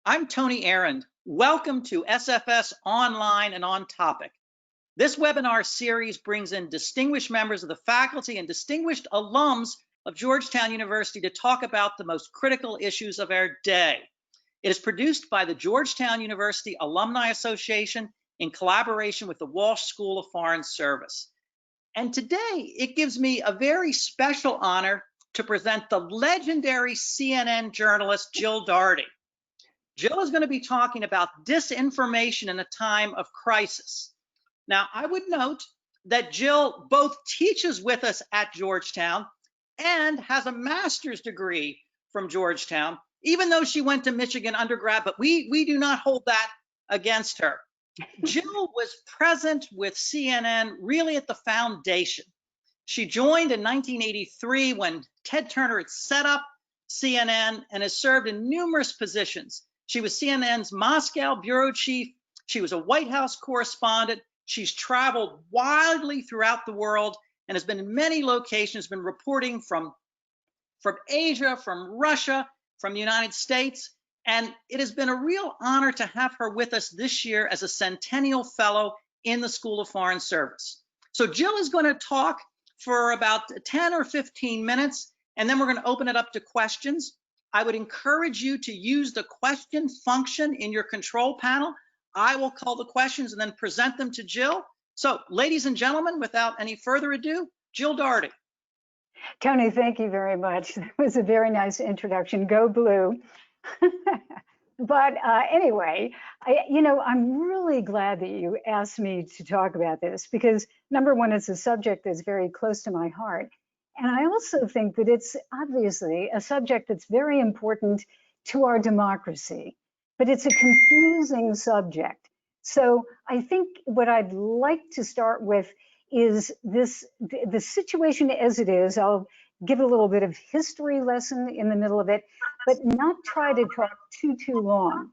I'm Tony Arend. Welcome to SFS Online and On Topic. This webinar series brings in distinguished members of the faculty and distinguished alums of Georgetown University to talk about the most critical issues of our day. It is produced by the Georgetown University Alumni Association in collaboration with the Walsh School of Foreign Service. And today, it gives me a very special honor to present the legendary CNN journalist, Jill Dougherty. Jill is going to be talking about disinformation in a time of crisis. Now, I would note that Jill both teaches with us at Georgetown and has a master's degree from Georgetown, even though she went to Michigan undergrad, but we do not hold that against her. Jill was present with CNN really at the foundation. She joined in 1983 when Ted Turner had set up CNN and has served in numerous positions. She was CNN's Moscow bureau chief. She was a White House correspondent. She's traveled widely throughout the world and has been in many locations, been reporting from Asia, from Russia, from the United States. And it has been a real honor to have her with us this year as a Centennial Fellow in the School of Foreign Service. So Jill is going to talk for about 10 or 15 minutes, and then we're going to open it up to questions. I would encourage you to use the question function in your control panel. I will call the questions and then present them to Jill. So, ladies and gentlemen, without any further ado, Jill Dougherty. Tony, thank you very much. That was a very nice introduction. Go blue. But anyway, I'm really glad that you asked me to talk about this because, number one, it's a subject that's very close to my heart. And I also think that it's obviously a subject that's very important to our democracy, but it's a confusing subject. So I think what I'd like to start with is the situation as it is. I'll give a little bit of history lesson in the middle of it, but not try to talk too long.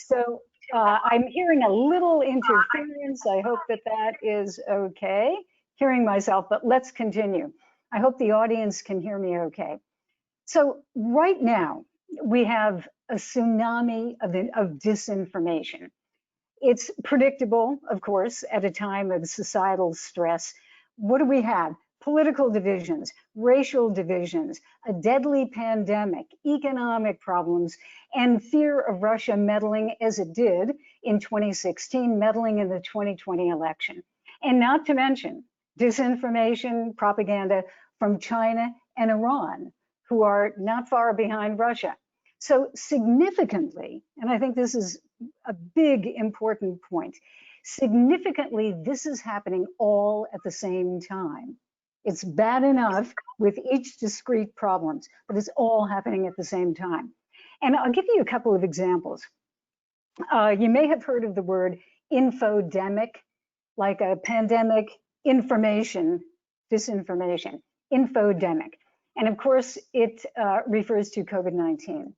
So I'm hearing a little interference. I hope that is okay, hearing myself, but let's continue. I hope the audience can hear me okay. So right now, we have a tsunami of disinformation. It's predictable, of course, at a time of societal stress. What do we have? Political divisions, racial divisions, a deadly pandemic, economic problems, and fear of Russia meddling as it did in 2016, meddling in the 2020 election. And not to mention disinformation, propaganda from China and Iran, who are not far behind Russia. So significantly, and I think this is a big important point, significantly, this is happening all at the same time. It's bad enough with each discrete problems, but it's all happening at the same time. And I'll give you a couple of examples. You may have heard of the word infodemic, like a pandemic, information, disinformation, infodemic. And of course, it refers to COVID-19.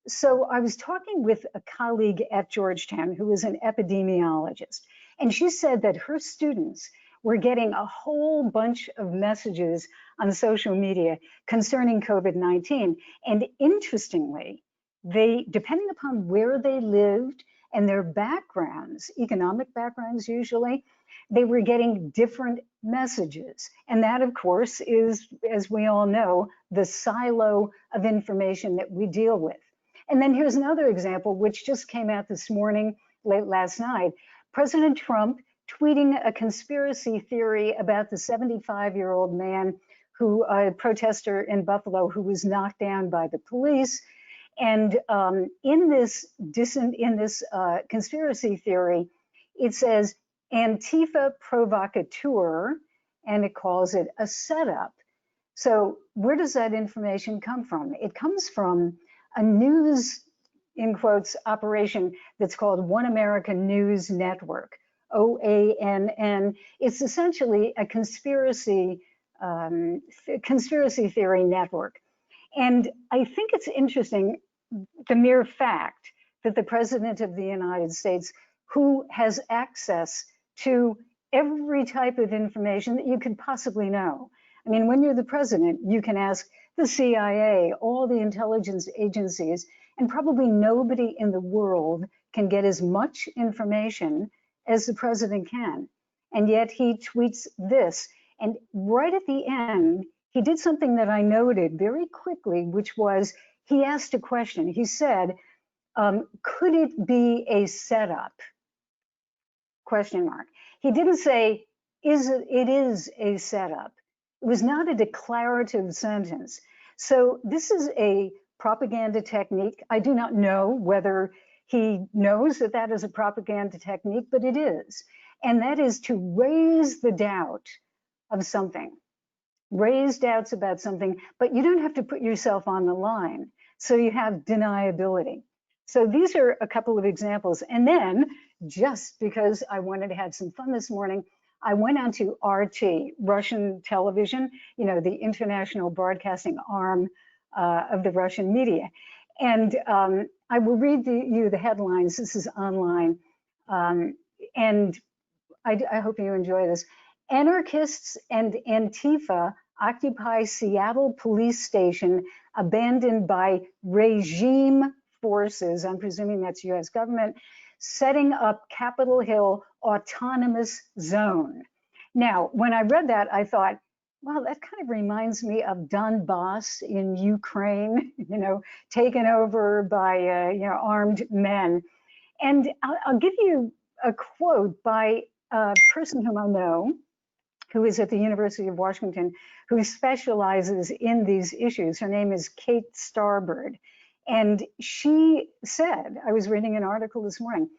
So I was talking with a colleague at Georgetown who is an epidemiologist, and she said that her students were getting a whole bunch of messages on social media concerning COVID-19. And interestingly, they, depending upon where they lived and their backgrounds, economic backgrounds usually, they were getting different messages. And that, of course, is, as we all know, the silo of information that we deal with. And then here's another example, which just came out this morning, late last night. President Trump tweeting a conspiracy theory about the 75-year-old man who, a protester in Buffalo, who was knocked down by the police. And in this conspiracy theory, it says Antifa provocateur, and it calls it a setup. So where does that information come from? It comes from a news, in quotes, operation that's called One American News Network, OANN. It's essentially a conspiracy theory network. And I think it's interesting, the mere fact that the President of the United States, who has access to every type of information that you could possibly know. I mean, when you're the president, you can ask the CIA, all the intelligence agencies, and probably nobody in the world can get as much information as the president can. And yet he tweets this. And right at the end, he did something that I noted very quickly, which was he asked a question. He said, could it be a setup? Question mark. He didn't say, it is a setup. It was not a declarative sentence. So this is a propaganda technique. I do not know whether he knows that that is a propaganda technique, but it is. And that is to raise the doubt of something, raise doubts about something, but you don't have to put yourself on the line. So you have deniability. So these are a couple of examples. And then, just because I wanted to have some fun this morning, I went on to RT, Russian television, you know, the international broadcasting arm of the Russian media. And I will read you the headlines. This is online. And I hope you enjoy this. Anarchists and Antifa occupy Seattle police station abandoned by regime forces. I'm presuming that's US government, setting up Capitol Hill autonomous zone. Now, when I read that, I thought, well, that kind of reminds me of Donbass in Ukraine, you know, taken over by, you know, armed men. And I'll give you a quote by a person whom I know, who is at the University of Washington, who specializes in these issues. Her name is Kate Starbird. And she said, I was reading an article this morning,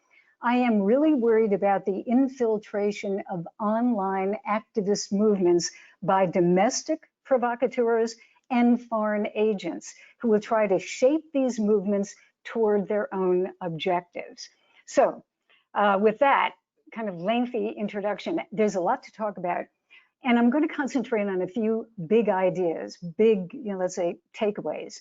I am really worried about the infiltration of online activist movements by domestic provocateurs and foreign agents who will try to shape these movements toward their own objectives. So with that kind of lengthy introduction, there's a lot to talk about. And I'm going to concentrate on a few big ideas, big, you know, let's say, takeaways.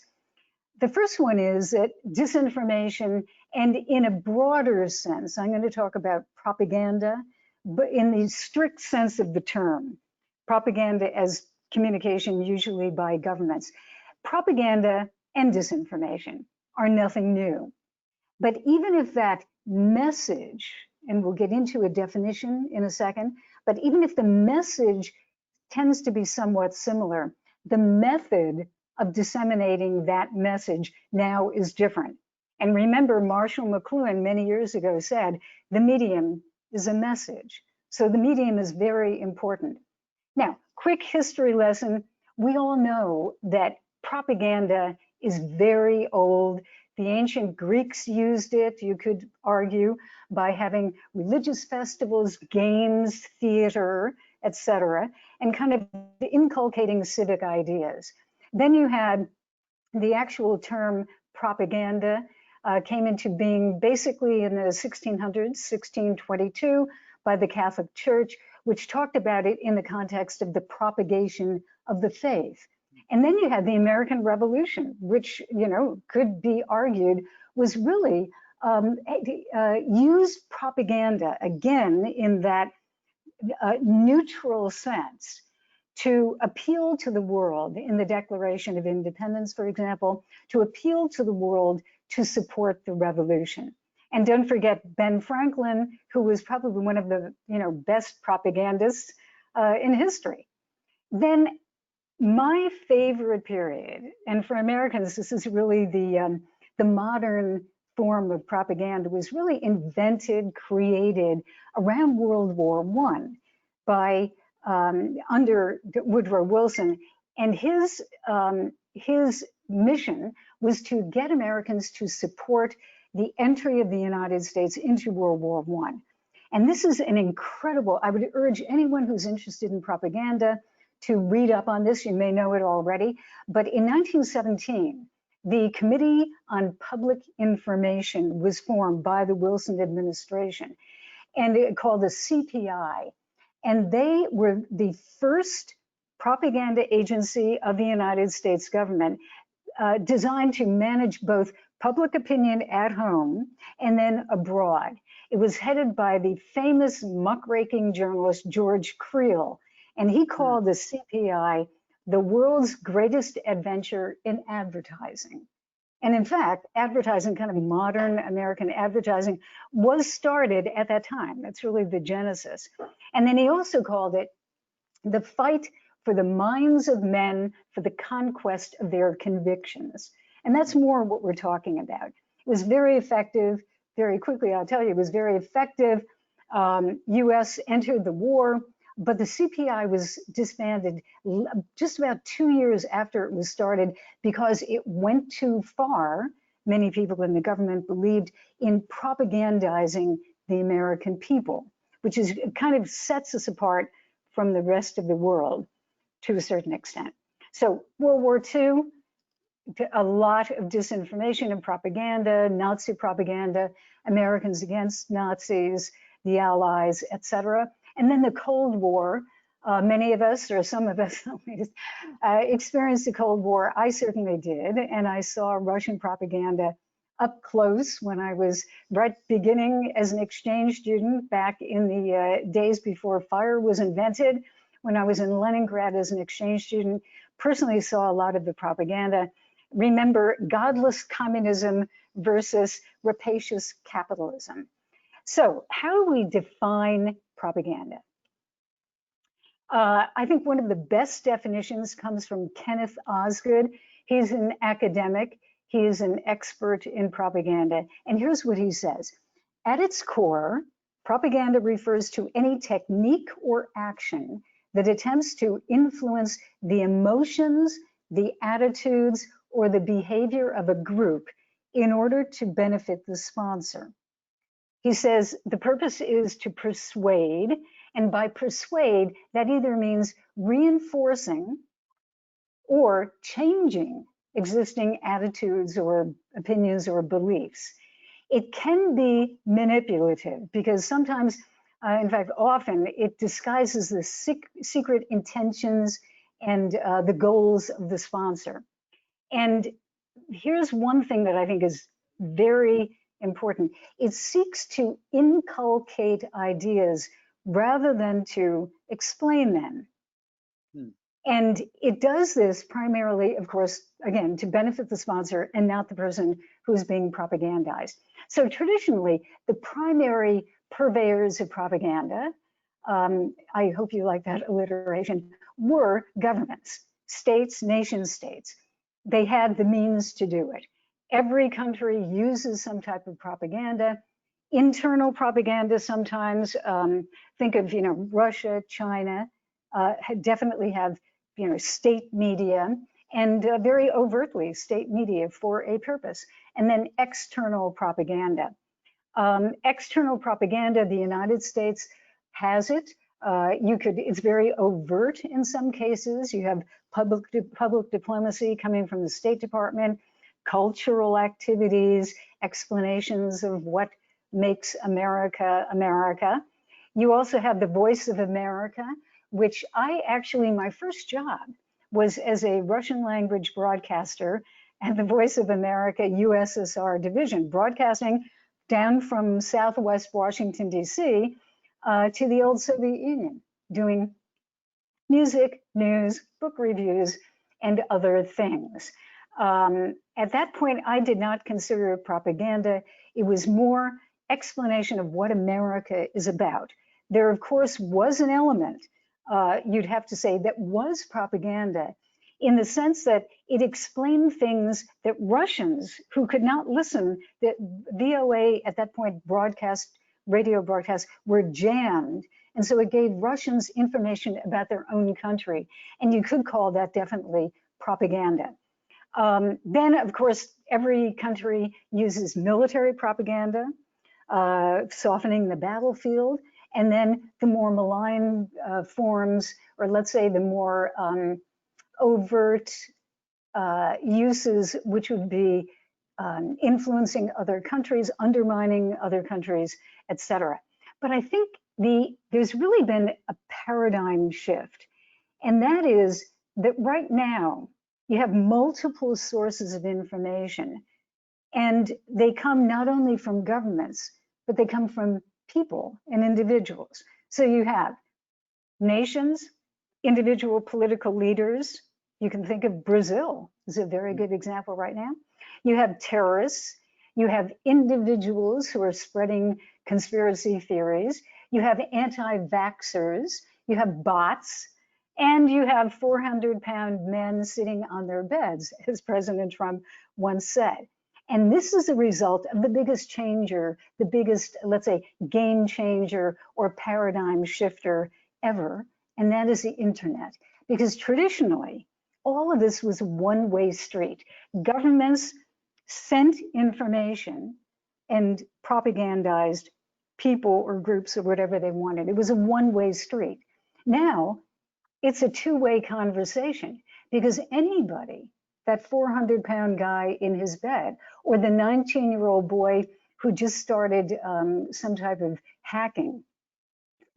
The first one is that disinformation, and in a broader sense, I'm going to talk about propaganda, but in the strict sense of the term, propaganda as communication usually by governments. Propaganda and disinformation are nothing new. But even if that message, and we'll get into a definition in a second, but even if the message tends to be somewhat similar, the method of disseminating that message now is different. And remember, Marshall McLuhan many years ago said, the medium is a message. So the medium is very important. Now, quick history lesson. We all know that propaganda is very old. The ancient Greeks used it, you could argue, by having religious festivals, games, theater, etc., and kind of inculcating civic ideas. Then you had the actual term propaganda came into being basically in the 1600s, 1622, by the Catholic Church, which talked about it in the context of the propagation of the faith. And then you had the American Revolution, which, you know, could be argued was really used propaganda, again, in that neutral sense, to appeal to the world in the Declaration of Independence, for example, to appeal to the world to support the revolution. And don't forget Ben Franklin, who was probably one of the, you know, best propagandists in history. Then my favorite period, and for Americans, this is really the modern form of propaganda, was really invented, created around World War I by under Woodrow Wilson, and his mission was to get Americans to support the entry of the United States into World War I. And this is an incredible, I would urge anyone who's interested in propaganda to read up on this. You may know it already, but in 1917, the Committee on Public Information was formed by the Wilson administration, and it called the CPI. And they were the first propaganda agency of the United States government designed to manage both public opinion at home and then abroad. It was headed by the famous muckraking journalist George Creel, and he called the CPI the world's greatest adventure in advertising. And in fact, advertising, kind of modern American advertising, was started at that time. That's really the genesis. And then he also called it the fight for the minds of men for the conquest of their convictions. And that's more what we're talking about. It was very effective. Very quickly, I'll tell you, it was very effective. US entered the war, but the CPI was disbanded just about 2 years after it was started because it went too far. Many people in the government believed in propagandizing the American people, which is kind of sets us apart from the rest of the world to a certain extent. So World War II, a lot of disinformation and propaganda, Nazi propaganda, Americans against Nazis, the Allies, etc. And then the Cold War, many of us, or some of us at least, experienced the Cold War. I certainly did, and I saw Russian propaganda up close when I was right beginning as an exchange student back in the days before fire was invented. When I was in Leningrad as an exchange student, personally saw a lot of the propaganda. Remember, godless communism versus rapacious capitalism. So how do we define propaganda? I think one of the best definitions comes from Kenneth Osgood. He's an academic. He is an expert in propaganda. And here's what he says. At its core, propaganda refers to any technique or action that attempts to influence the emotions, the attitudes, or the behavior of a group in order to benefit the sponsor. He says the purpose is to persuade, and by persuade, that either means reinforcing or changing existing attitudes or opinions or beliefs. It can be manipulative because sometimes, in fact, often it disguises the secret intentions and the goals of the sponsor. And here's one thing that I think is very important. It seeks to inculcate ideas rather than to explain them. And it does this primarily, of course, again, to benefit the sponsor and not the person who's being propagandized. So traditionally, the primary purveyors of propaganda, I hope you like that alliteration, were governments, states, nation states. They had the means to do it. Every country uses some type of propaganda. Internal propaganda sometimes, think of, Russia, China, definitely have, state media and very overtly state media for a purpose. And then external propaganda. External propaganda, the United States has it. It's very overt in some cases. You have public diplomacy coming from the State Department, cultural activities, explanations of what makes America, America. You also have the Voice of America, which my first job was as a Russian language broadcaster at the Voice of America USSR division, broadcasting down from Southwest Washington, D.C. To the old Soviet Union, doing music, news, book reviews, and other things. At that point, I did not consider it propaganda. It was more explanation of what America is about. There, of course, was an element, you'd have to say, that was propaganda in the sense that it explained things that Russians who could not listen, that VOA at that point radio broadcasts were jammed. And so it gave Russians information about their own country. And you could call that definitely propaganda. Then, of course, every country uses military propaganda, softening the battlefield. And then the more malign forms, or let's say the more overt uses, which would be influencing other countries, undermining other countries, etc. But I think there's really been a paradigm shift. And that is that right now, you have multiple sources of information. And they come not only from governments, but they come from people and individuals. So you have nations, individual political leaders, You can think of Brazil as a very good example right now. You have terrorists, you have individuals who are spreading conspiracy theories, you have anti-vaxxers, you have bots, and you have 400-pound men sitting on their beds, as President Trump once said. And this is a result of the biggest changer, the biggest, let's say, game changer or paradigm shifter ever, and that is the internet. Because traditionally, all of this was a one-way street. Governments sent information and propagandized people or groups or whatever they wanted. It was a one-way street. Now, it's a two-way conversation because anybody, that 400-pound guy in his bed, or the 19-year-old boy who just started some type of hacking,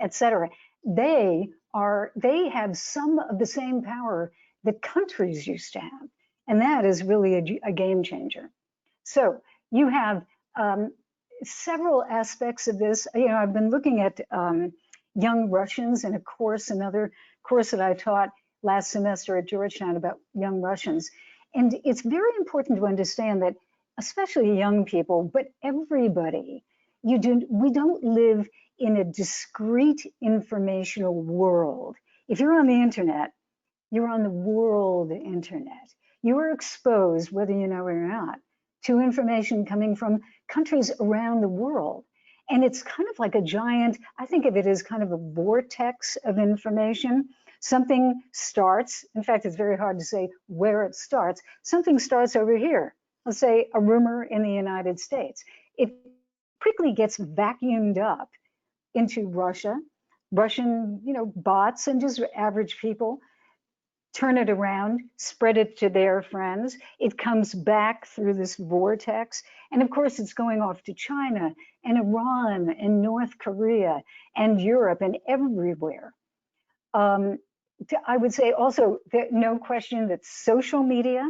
etc., they have some of the same power that countries used to have, and that is really a game changer. So you have several aspects of this. You know, I've been looking at young Russians in a course, another course that I taught last semester at Georgetown about young Russians. And it's very important to understand that, especially young people, but everybody, we don't live in a discrete informational world. If you're on the internet, you're on the world internet. You are exposed, whether you know it or not, to information coming from countries around the world. And it's kind of like a giant, I think of it as kind of a vortex of information. Something starts, in fact, it's very hard to say where it starts. Something starts over here. Let's say a rumor in the United States. It quickly gets vacuumed up into Russia, Russian, bots and just average people turn it around, spread it to their friends. It comes back through this vortex. And of course, it's going off to China and Iran and North Korea and Europe and everywhere. I would say also, no question that social media,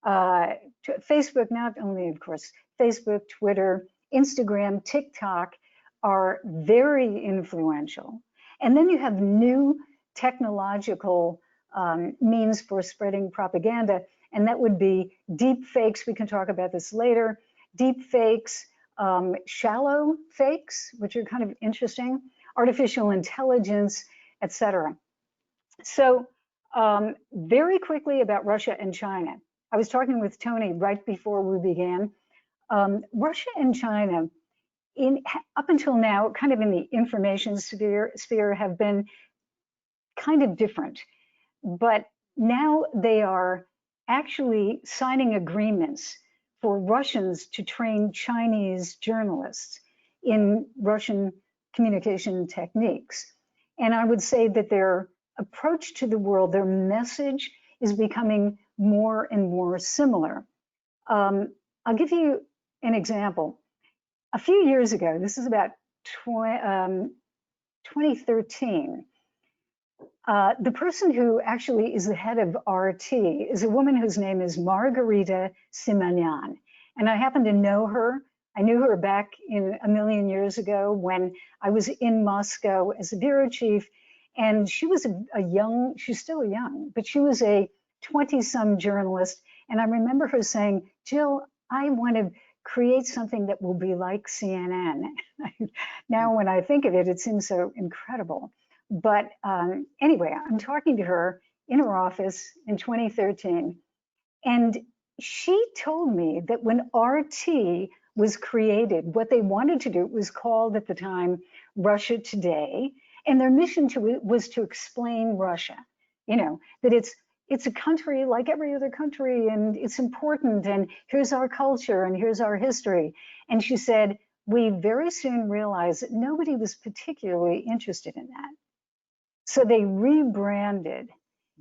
Facebook, not only, of course, Facebook, Twitter, Instagram, TikTok are very influential. And then you have new technological means for spreading propaganda, and that would be deep fakes. We can talk about this later. Deep fakes, shallow fakes, which are kind of interesting, artificial intelligence, etc. So very quickly about Russia and China. I was talking with Tony right before we began. Russia and China, up until now, kind of in the information sphere have been kind of different. But now they are actually signing agreements for Russians to train Chinese journalists in Russian communication techniques. And I would say that their approach to the world, their message is becoming more and more similar. I'll give you an example. A few years ago, this is about 2013, the person who actually is the head of RT is a woman whose name is Margarita Simeone. And I happen to know her. I knew her back in a million years ago when I was in Moscow as a bureau chief. And she was she's still young, but she was a 20-some journalist. And I remember her saying, Jill, I want to create something that will be like CNN. Now, when I think of it, it seems so incredible. But anyway, I'm talking to her in her office in 2013, and she told me that when RT was created, what they wanted to do was called at the time Russia Today, and their mission was to explain Russia, that it's a country like every other country, and it's important, and here's our culture, and here's our history. And she said, we very soon realized that nobody was particularly interested in that. So they rebranded,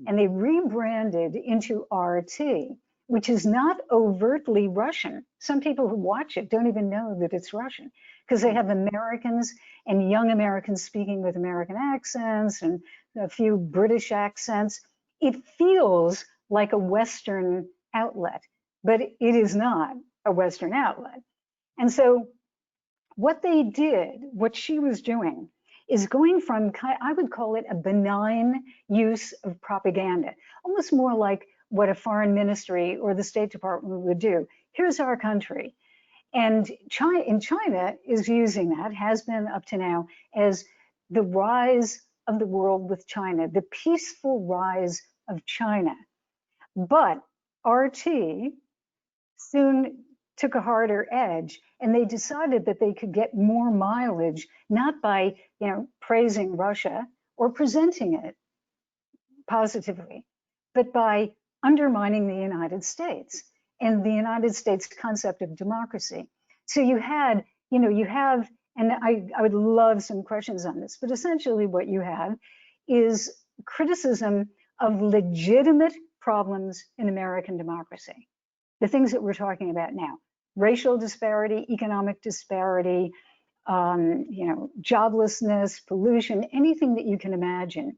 and they rebranded into RT, which is not overtly Russian. Some people who watch it don't even know that it's Russian because they have Americans and young Americans speaking with American accents and a few British accents. It feels like a Western outlet, but it is not a Western outlet. And so what they did, what she was doing, is going from, I would call it a benign use of propaganda, almost more like what a foreign ministry or the State Department would do. Here's our country. And China is using that, has been up to now, as the rise of the world with China, the peaceful rise of China. But RT soon took a harder edge, and they decided that they could get more mileage, not by, praising Russia or presenting it positively, but by undermining the United States and the United States concept of democracy. So you had, and I would love some questions on this, but essentially what you have is criticism of legitimate problems in American democracy, the things that we're talking about now: racial disparity, economic disparity, joblessness, pollution, anything that you can imagine,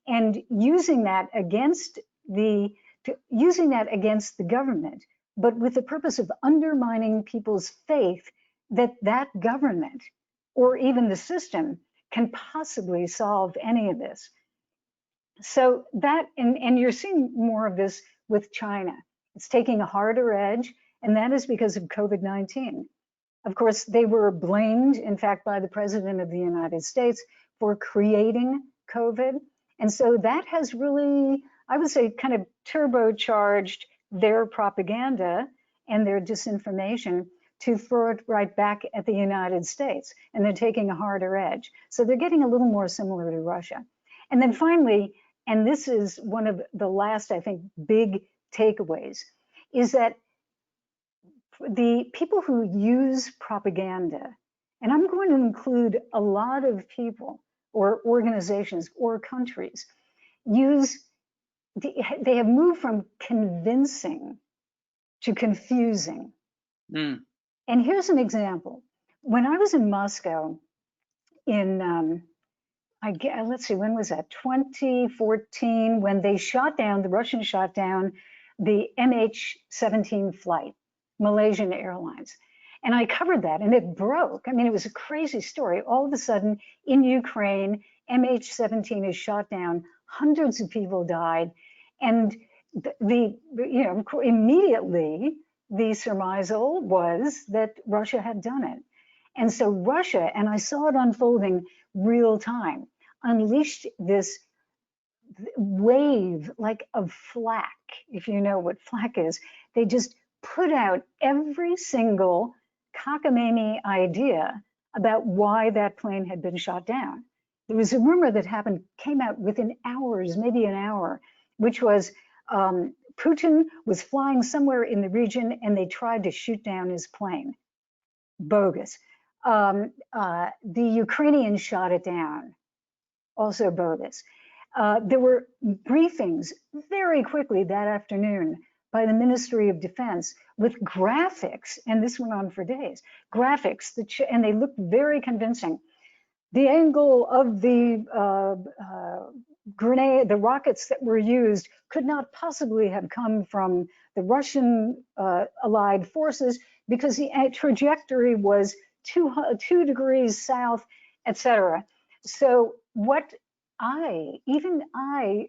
and using that against the government, but with the purpose of undermining people's faith that that government or even the system can possibly solve any of this. So that, and you're seeing more of this with China. It's taking a harder edge, and that is because of COVID-19. Of course, they were blamed, in fact, by the President of the United States for creating COVID. And so that has really, I would say, kind of turbocharged their propaganda and their disinformation to throw it right back at the United States. And they're taking a harder edge. So they're getting a little more similar to Russia. And then finally, and this is one of the last, I think, big takeaways, is that the people who use propaganda, and I'm going to include a lot of people or organizations or countries, they have moved from convincing to confusing. And here's an example. When I was in Moscow in, let's see, when was that? 2014, when they shot down, the Russians shot down the MH17 flight, Malaysian Airlines. And I covered that, and it broke. I mean, it was a crazy story. All of a sudden, in Ukraine, MH17 is shot down. Hundreds of people died, and immediately the surmisal was that Russia had done it. And so Russia, and I saw it unfolding real time, unleashed this wave like of flak. If you know what flak is, they just put out every single cockamamie idea about why that plane had been shot down. There was a rumor that came out within hours, maybe an hour, which was Putin was flying somewhere in the region and they tried to shoot down his plane. Bogus. The Ukrainians shot it down. Also bogus. There were briefings very quickly that afternoon by the Ministry of Defense with graphics, and this went on for days, graphics, and they looked very convincing. The angle of the grenade, the rockets that were used could not possibly have come from the Russian allied forces because the trajectory was 2 degrees south, etc. So what even I,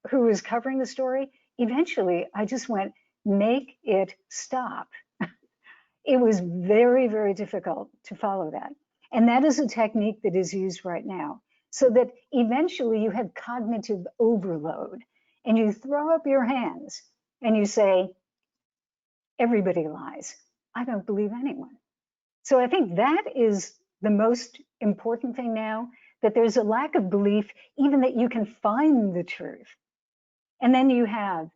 who was covering the story, eventually I just went, make it stop. It was very, very difficult to follow that. And that is a technique that is used right now, so that eventually you have cognitive overload and you throw up your hands and you say, everybody lies. I don't believe anyone. So I think that is the most important thing now, that there's a lack of belief, even that you can find the truth. And then you have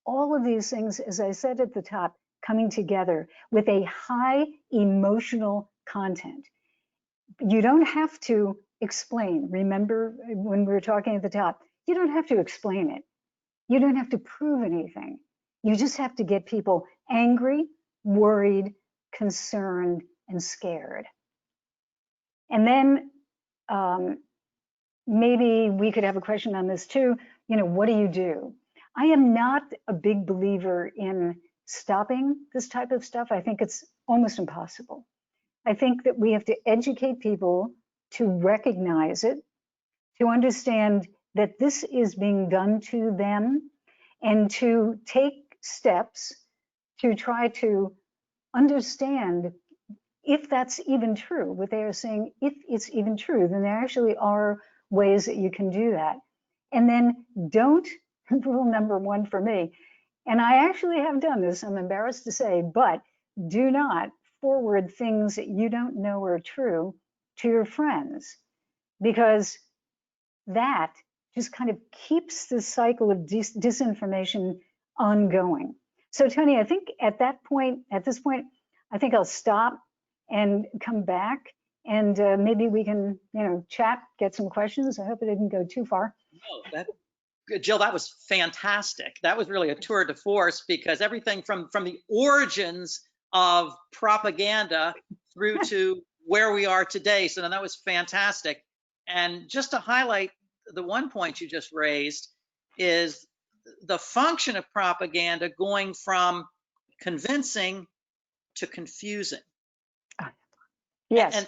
all of these things, as I said at the top, coming together with a high emotional content. You don't have to explain. Remember when we were talking at the top, you don't have to explain it. You don't have to prove anything. You just have to get people angry, worried, concerned, and scared. And then maybe we could have a question on this too. What do you do? I am not a big believer in stopping this type of stuff. I think it's almost impossible. I think that we have to educate people to recognize it, to understand that this is being done to them, and to take steps to try to understand if that's even true. What they are saying, if it's even true, then there actually are ways that you can do that. And then don't, rule number one for me, and I actually have done this, I'm embarrassed to say, but do not forward things that you don't know are true to your friends, because that just kind of keeps the cycle of disinformation ongoing. So Tony, I think at this point, I think I'll stop and come back, and maybe we can, chat, get some questions. I hope it didn't go too far. No, Jill, that was fantastic. That was really a tour de force, because everything from the origins of propaganda through to where we are today. So that was fantastic. And just to highlight the one point you just raised is the function of propaganda going from convincing to confusing. Yes.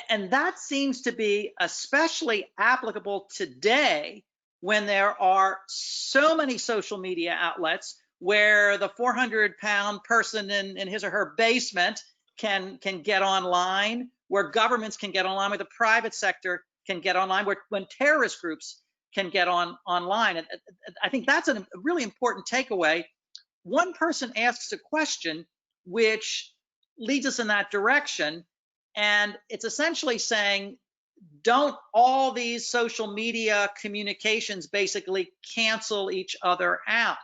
And that seems to be especially applicable today, when there are so many social media outlets where the 400-pound person in his or her basement can get online, where governments can get online, where the private sector can get online, when terrorist groups can get online. And I think that's a really important takeaway. One person asks a question which leads us in that direction, and it's essentially saying, don't all these social media communications basically cancel each other out?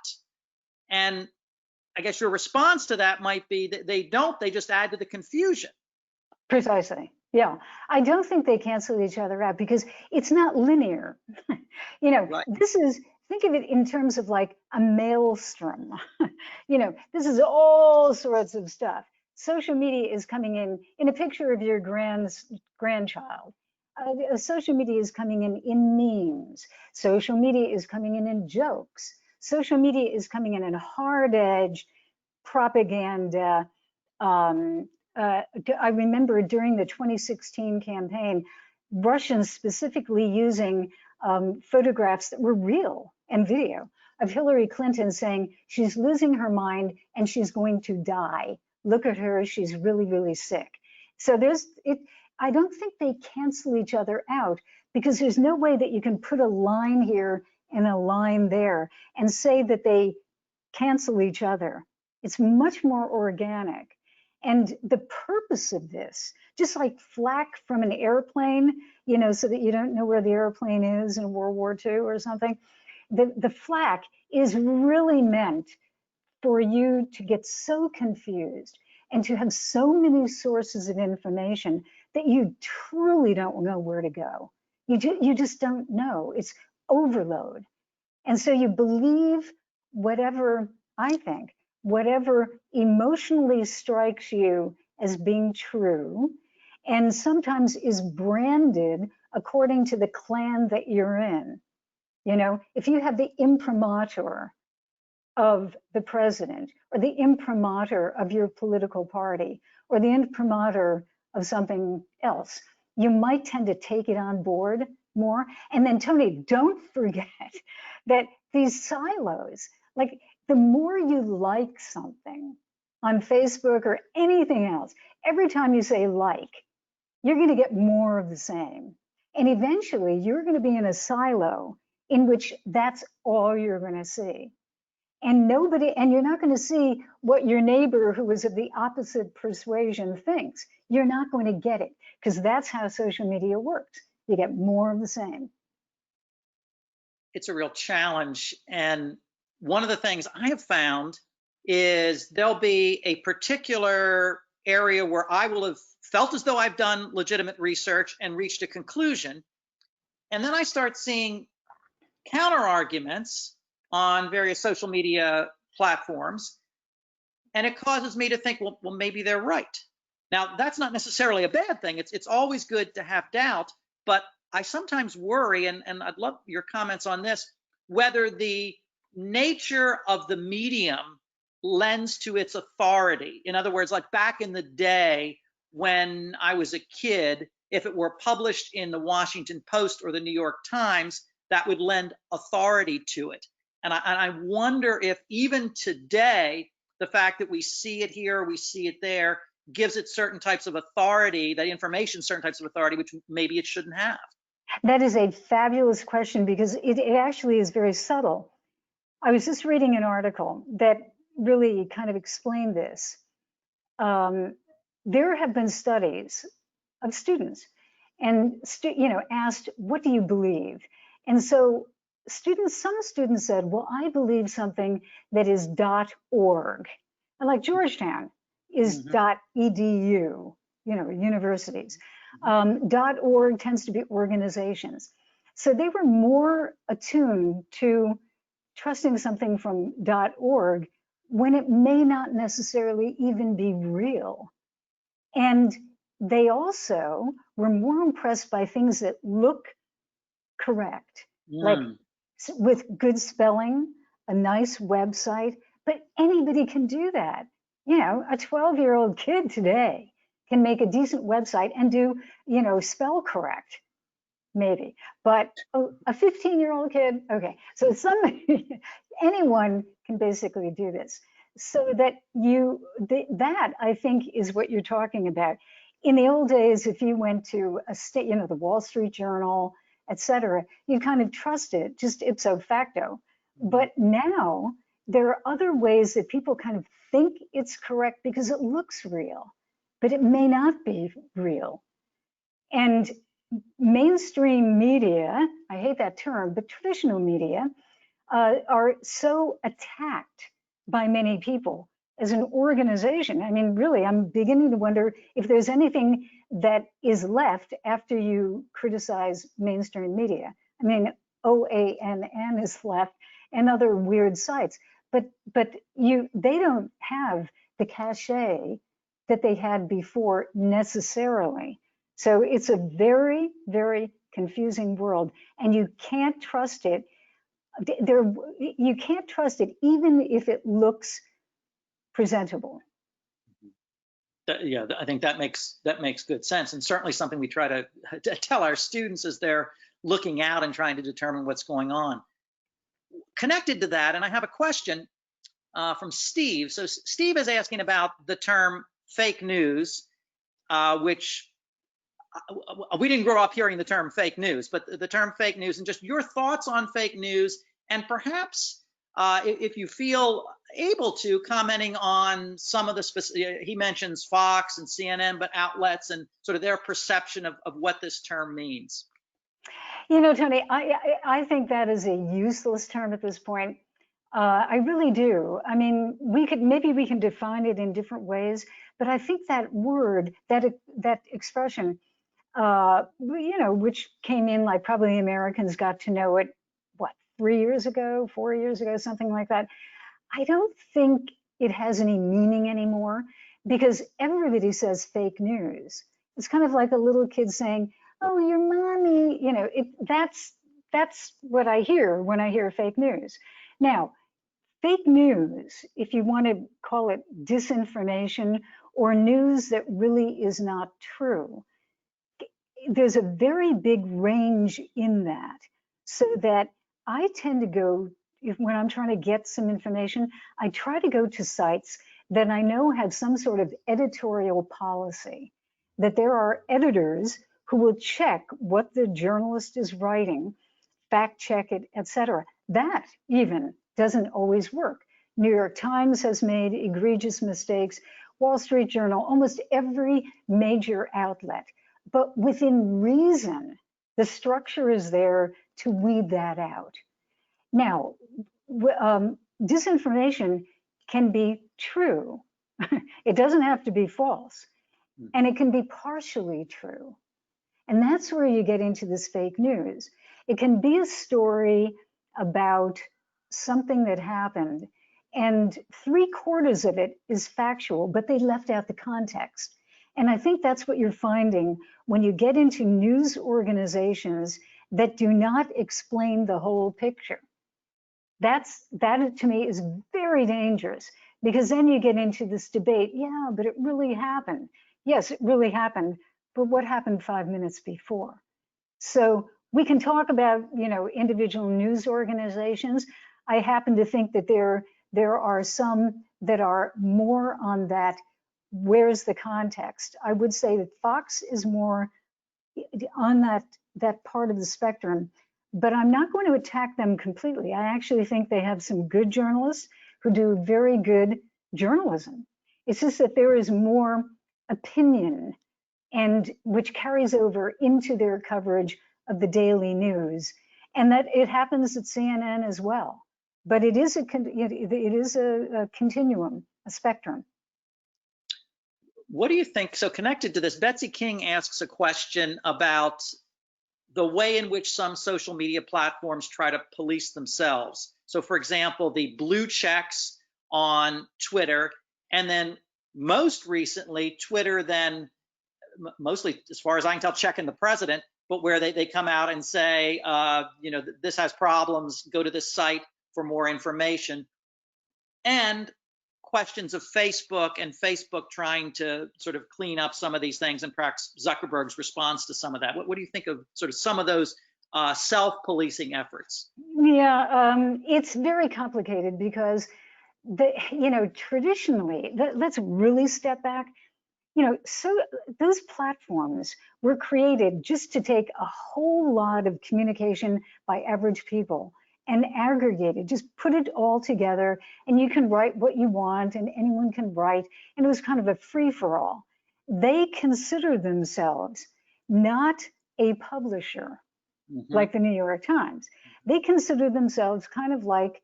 And I guess your response to that might be that they don't, they just add to the confusion. Precisely. Yeah. I don't think they cancel each other out, because it's not linear. Right. Think of it in terms of like a maelstrom. This is all sorts of stuff. Social media is coming in a picture of your grandchild. Social media is coming in memes. Social media is coming in jokes. Social media is coming in hard-edged propaganda. I remember during the 2016 campaign, Russians specifically using photographs that were real and video of Hillary Clinton saying she's losing her mind and she's going to die. Look at her, she's really, really sick. So I don't think they cancel each other out, because there's no way that you can put a line here and a line there and say that they cancel each other. It's much more organic. And the purpose of this, just like flak from an airplane, so that you don't know where the airplane is in World War II or something, the flak is really meant for you to get so confused and to have so many sources of information that you truly don't know where to go. You just don't know. It's overload. And so you believe whatever emotionally strikes you as being true, and sometimes is branded according to the clan that you're in. If you have the imprimatur of the president, or the imprimatur of your political party, or the imprimatur of something else, you might tend to take it on board more. And then, Tony, don't forget that these silos, like the more you like something on Facebook or anything else, every time you say like, you're going to get more of the same. And eventually you're going to be in a silo in which that's all you're going to see. And you're not going to see what your neighbor who is of the opposite persuasion thinks. You're not going to get it, because that's how social media works. You get more of the same. It's a real challenge. And one of the things I have found is there'll be a particular area where I will have felt as though I've done legitimate research and reached a conclusion. And then I start seeing counter arguments on various social media platforms, and it causes me to think, well, maybe they're right. Now, that's not necessarily a bad thing. It's always good to have doubt, but I sometimes worry, and I'd love your comments on this, whether the nature of the medium lends to its authority. In other words, like back in the day when I was a kid, if it were published in the Washington Post or the New York Times, that would lend authority to it. And I wonder if even today, the fact that we see it here, we see it there, gives it certain types of authority, that information, certain types of authority, which maybe it shouldn't have. That is a fabulous question, because it actually is very subtle. I was just reading an article that really kind of explained this. There have been studies of students and asked, what do you believe? And so some students said, well, I believe something that is .org. And like Georgetown is .edu, universities. .org tends to be organizations. So they were more attuned to trusting something from .org when it may not necessarily even be real. And they also were more impressed by things that look correct, like with good spelling, a nice website. But anybody can do that. A 12-year-old kid today can make a decent website and do, spell correct, maybe. But a 15-year-old kid, okay. So anyone can basically do this. So that that I think is what you're talking about. In the old days, if you went to a state, the Wall Street Journal, et cetera, you kind of trust it, just ipso facto. But now there are other ways that people kind of think it's correct because it looks real, but it may not be real. And mainstream media, I hate that term, but traditional media are so attacked by many people as an organization. I mean, really, I'm beginning to wonder if there's anything that is left after you criticize mainstream media. I mean, OANN is left and other weird sites, but they don't have the cachet that they had before necessarily. So it's a very, very confusing world, and you can't trust it. You can't trust it even if it looks presentable. Yeah, I think that makes good sense, and certainly something we try to tell our students as they're looking out and trying to determine what's going on. Connected to that, and I have a question from Steve. So Steve is asking about the term fake news, which we didn't grow up hearing the term fake news, but the term fake news, and just your thoughts on fake news, and perhaps if you feel able to, commenting on some of the specific, he mentions Fox and CNN, but outlets and sort of their perception of what this term means. Tony, I think that is a useless term at this point. I really do. I mean, maybe we can define it in different ways, but I think that word, that expression, which came in, like, probably Americans got to know it, 3 years ago, 4 years ago, something like that. I don't think it has any meaning anymore, because everybody says fake news. It's kind of like a little kid saying, oh, your mommy, that's what I hear when I hear fake news. Now, fake news, if you want to call it disinformation or news that really is not true, there's a very big range in that, so that I tend to go, when I'm trying to get some information, I try to go to sites that I know have some sort of editorial policy, that there are editors who will check what the journalist is writing, fact check it, etc. That even doesn't always work. New York Times has made egregious mistakes, Wall Street Journal, almost every major outlet. But within reason, the structure is there to weed that out. Now, disinformation can be true. It doesn't have to be false. And it can be partially true. And that's where you get into this fake news. It can be a story about something that happened, and 3/4 of it is factual, but they left out the context. And I think that's what you're finding when you get into news organizations that do not explain the whole picture. That to me is very dangerous, because then you get into this debate, yeah, but it really happened. Yes, it really happened, but what happened 5 minutes before? So we can talk about, individual news organizations. I happen to think that there are some that are more on that, where's the context? I would say that Fox is more on that part of the spectrum, but I'm not going to attack them completely. I actually think they have some good journalists who do very good journalism. It's just that there is more opinion, and which carries over into their coverage of the daily news, and that it happens at CNN as well. But it is a continuum, a spectrum. What do you think? So connected to this, Betsy King asks a question about the way in which some social media platforms try to police themselves. So for example, the blue checks on Twitter, and then most recently, Twitter then, mostly as far as I can tell, checking the president, but where they come out and say, this has problems, go to this site for more information. And questions of Facebook and Facebook trying to sort of clean up some of these things, and perhaps Zuckerberg's response to some of that. What do you think of sort of some of those self-policing efforts? Yeah, it's very complicated because traditionally, let's really step back. So those platforms were created just to take a whole lot of communication by average people and aggregate it, just put it all together, and you can write what you want and anyone can write, and it was kind of a free-for-all. They consider themselves not a publisher like the New York Times. They consider themselves kind of like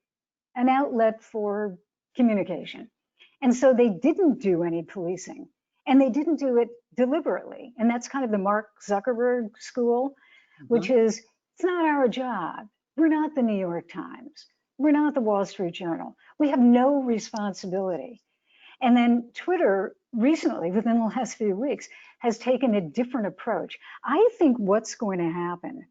an outlet for communication. And so they didn't do any policing, and they didn't do it deliberately. And that's kind of the Mark Zuckerberg school, which is, it's not our job. We're not the New York Times. We're not the Wall Street Journal. We have no responsibility. And then Twitter recently, within the last few weeks, has taken a different approach. I think what's going to happen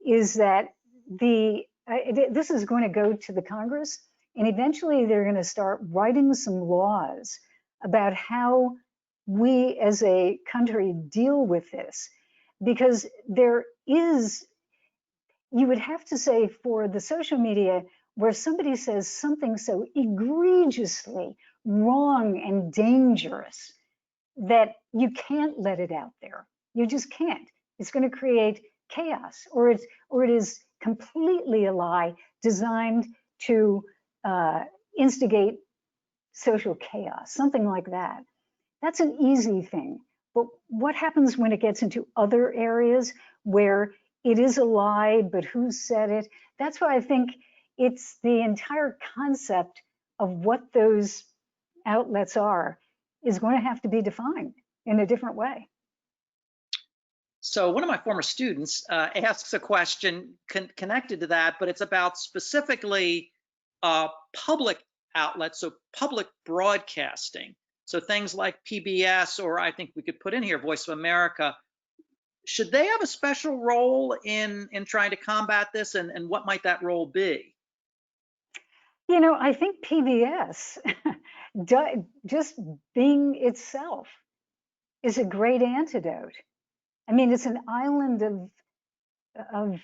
is that this is going to go to the Congress, and eventually they're going to start writing some laws about how we as a country deal with this, because there is, you would have to say, for the social media where somebody says something so egregiously wrong and dangerous that you can't let it out there. You just can't. It's going to create chaos, or it is completely a lie designed to instigate social chaos, something like that. That's an easy thing. But what happens when it gets into other areas where it is a lie, but who said it? That's why I think it's the entire concept of what those outlets are is going to have to be defined in a different way. So one of my former students asks a question connected to that, but it's about specifically public outlets, so public broadcasting. So things like PBS, or I think we could put in here Voice of America. Should they have a special role in trying to combat this, and what might that role be? I think PBS, just being itself, is a great antidote. I mean, it's an island of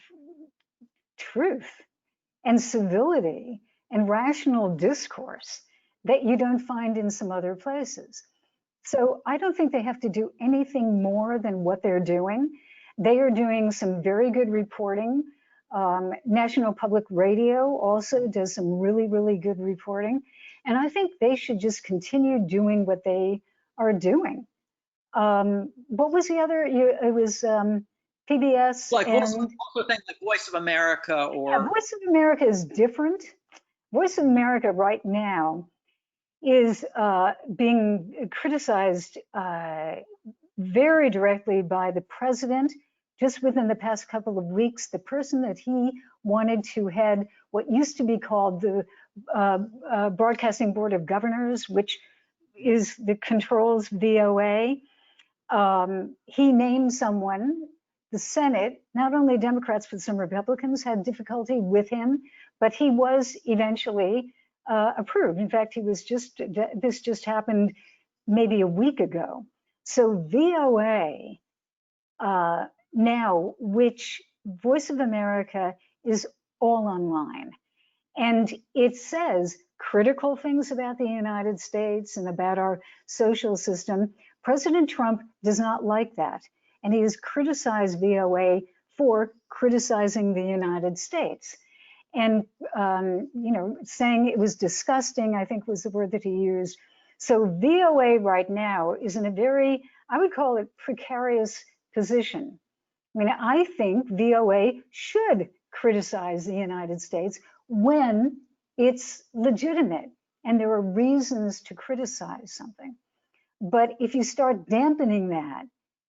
truth and civility and rational discourse that you don't find in some other places. So I don't think they have to do anything more than what they're doing. They are doing some very good reporting. National Public Radio also does some really, really good reporting. And I think they should just continue doing what they are doing. What was the other? It was PBS. Like and also things like Voice of America, or yeah, Voice of America is different. Voice of America right now is being criticized very directly by the president. Just within the past couple of weeks, the person that he wanted to head what used to be called the Broadcasting Board of Governors, which is the controls VOA, he named someone. The Senate, not only Democrats, but some Republicans had difficulty with him, but he was eventually approved. In fact, this just happened maybe a week ago. So VOA now, which Voice of America is all online. And it says critical things about the United States and about our social system. President Trump does not like that. And he has criticized VOA for criticizing the United States. And, saying it was disgusting, I think was the word that he used. So VOA right now is in a very, I would call it precarious position. I mean, I think VOA should criticize the United States when it's legitimate and there are reasons to criticize something. But if you start dampening that,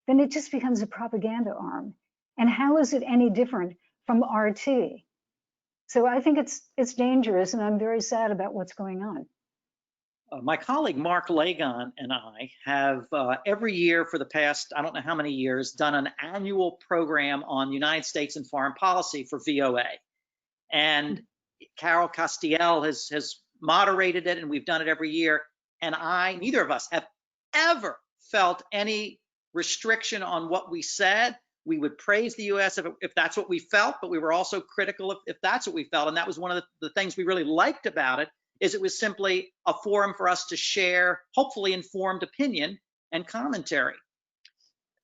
then it just becomes a propaganda arm. And how is it any different from RT? So I think it's dangerous, and I'm very sad about what's going on. My colleague Mark Lagon and I have every year for the past, I don't know how many years, done an annual program on United States and foreign policy for VOA. And Carol Castiel has moderated it, and we've done it every year. And neither of us have ever felt any restriction on what we said. We would praise the U.S. if that's what we felt, but we were also critical if that's what we felt. And that was one of the things we really liked about it, is it was simply a forum for us to share, hopefully informed opinion and commentary.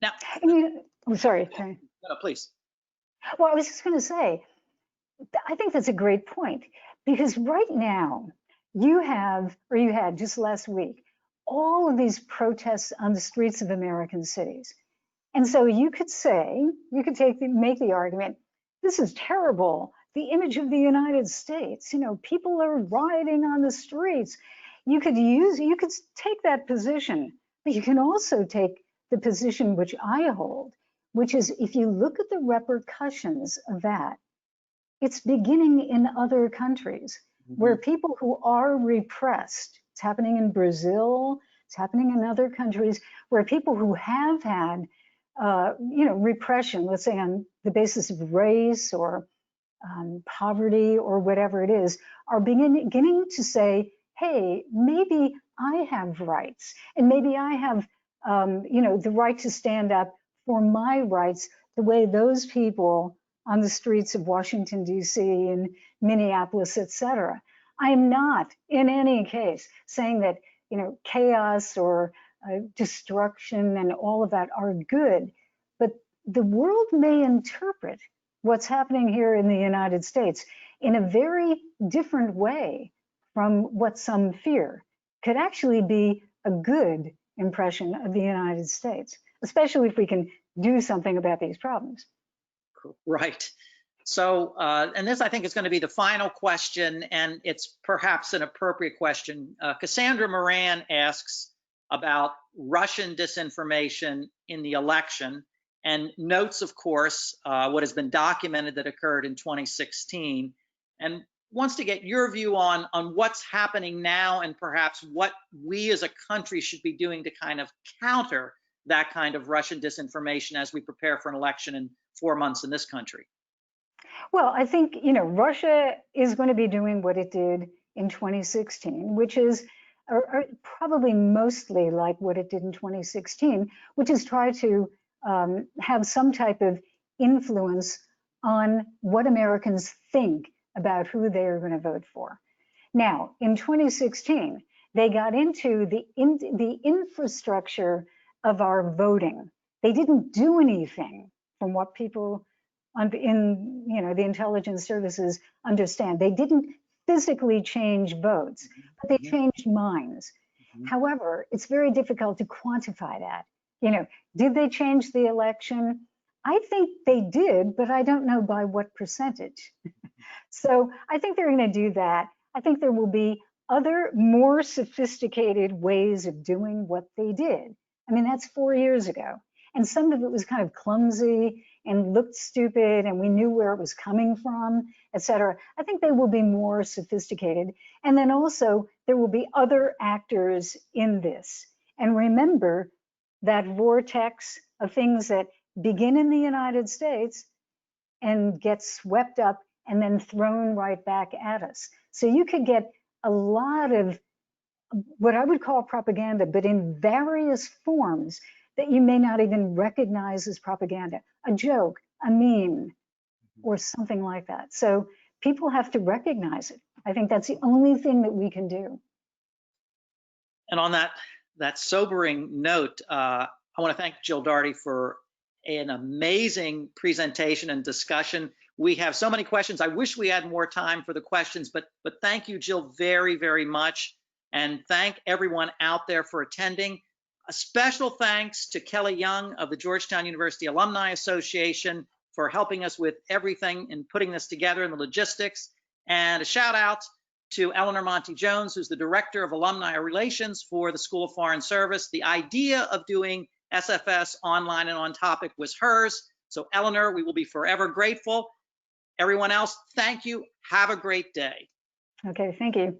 Now, I'm sorry. No, please. Well, I was just going to say, I think that's a great point, because right now you had just last week, all of these protests on the streets of American cities. And so you could make the argument, this is terrible. The image of the United States, people are rioting on the streets. You could take that position, but you can also take the position which I hold, which is if you look at the repercussions of that, it's beginning in other countries where people who are repressed, it's happening in Brazil, it's happening in other countries where people who have had, repression, let's say on the basis of race or poverty or whatever it is, are beginning to say, hey, maybe I have rights, and maybe I have, the right to stand up for my rights the way those people on the streets of Washington, D.C. and Minneapolis, etc. I am not in any case saying that, chaos or destruction and all of that are good, but the world may interpret what's happening here in the United States in a very different way from what some fear. Could actually be a good impression of the United States, especially if we can do something about these problems. Right. So, and this I think is going to be the final question, and it's perhaps an appropriate question. Cassandra Moran asks about Russian disinformation in the election, and notes, of course, what has been documented that occurred in 2016, and wants to get your view on what's happening now and perhaps what we as a country should be doing to kind of counter that kind of Russian disinformation as we prepare for an election in 4 months in this country. Well, I think, Russia is going to be doing what it did in 2016, which is or probably mostly like what it did in 2016, which is try to have some type of influence on what Americans think about who they are going to vote for. Now, in 2016, they got into the infrastructure of our voting. They didn't do anything from what people in the intelligence services understand. They didn't physically change votes, but they changed minds. However, it's very difficult to quantify that. Did they change the election? I think they did, but I don't know by what percentage. So I think they're going to do that. I think there will be other more sophisticated ways of doing what they did. I mean, that's 4 years ago. And some of it was kind of clumsy and looked stupid, and we knew where it was coming from, et cetera. I think they will be more sophisticated. And then also there will be other actors in this. And remember that vortex of things that begin in the United States and get swept up and then thrown right back at us. So you could get a lot of what I would call propaganda, but in various forms that you may not even recognize as propaganda, a joke, a meme, or something like that. So people have to recognize it. I think that's the only thing that we can do. And on that sobering note, I want to thank Jill Dougherty for an amazing presentation and discussion. We have so many questions. I wish we had more time for the questions, but thank you, Jill, very, very much. And thank everyone out there for attending. A special thanks to Kelly Young of the Georgetown University Alumni Association for helping us with everything and putting this together and the logistics. And a shout out to Eleanor Monty-Jones, who's the Director of Alumni Relations for the School of Foreign Service. The idea of doing SFS Online and On Topic was hers. So Eleanor, we will be forever grateful. Everyone else, thank you. Have a great day. Okay, thank you.